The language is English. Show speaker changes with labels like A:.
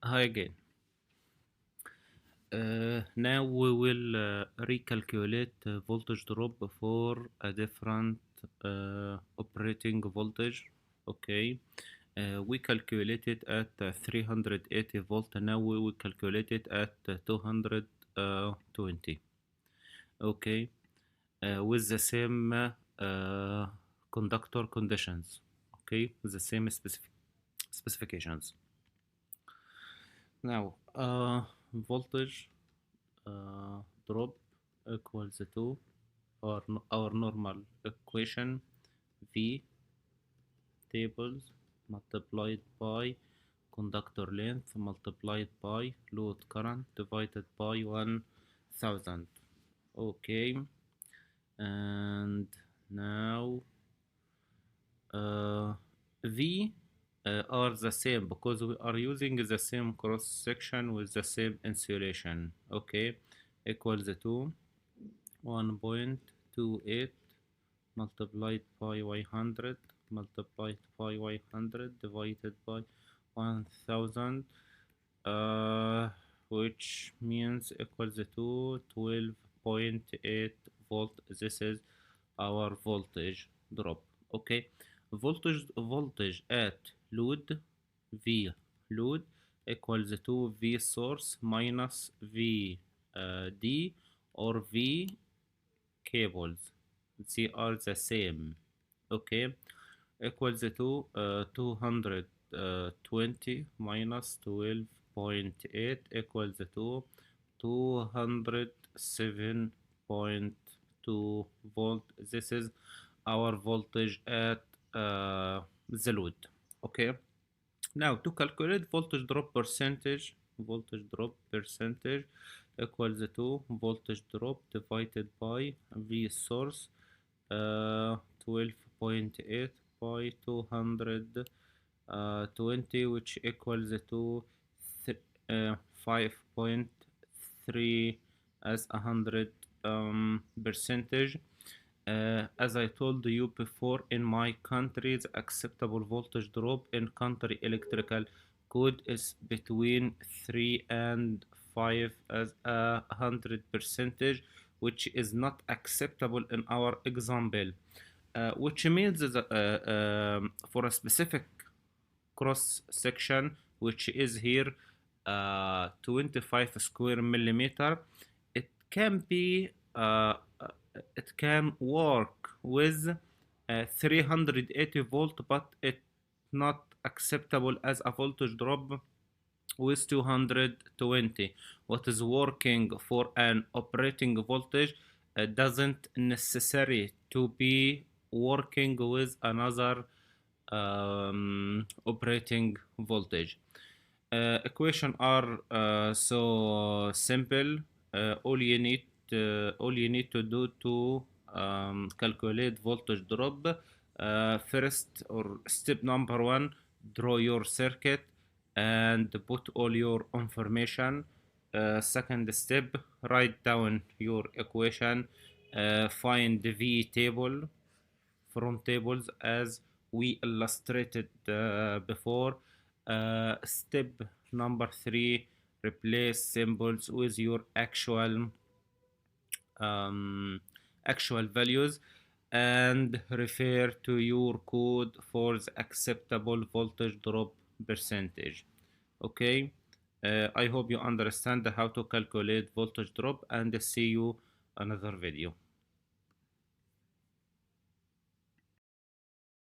A: Hi again. Now we will recalculate voltage drop for a different operating voltage. Okay. We calculated at 380 volt. Now we will calculate it at 220. Okay. With the same conductor conditions. Okay. With the same specifications. Now, voltage drop equals to our normal equation V tables multiplied by conductor length multiplied by load current divided by 1000. Okay, and now V are the same because we are using the same cross section with the same insulation. Okay, equals to 1.28 multiplied by 100 multiplied by 100 divided by 1000, which means equals to 12.8 volt. This is our voltage drop. Okay, voltage at load V load equals to V source minus V D or V cables. They are the same. Okay, equals to 220 minus 12.8 equals to 207.2 volt. This is our voltage at the load. Okay, now to calculate voltage drop percentage equals to voltage drop divided by V source, 12.8 by 220, which equals to 5.3 as 100 percentage. As I told you before, in my country, the acceptable voltage drop in country electrical code is between 3 and 5 as 100 percentage, which is not acceptable in our example. Which means that for a specific cross section, which is here 25 square millimeter, it can be it can work with 380 volt, but it's not acceptable as a voltage drop with 220. What is working for an operating voltage doesn't necessary to be working with another operating voltage. Equation are so simple. All you need to do to calculate voltage drop. First, or step number one, draw your circuit and put all your information. Second step, write down your equation. Find the V table from tables as we illustrated before. Step number three, replace symbols with your um, actual values and refer to your code for the acceptable voltage drop percentage. Okay, I hope you understand how to calculate voltage drop, and see you another video.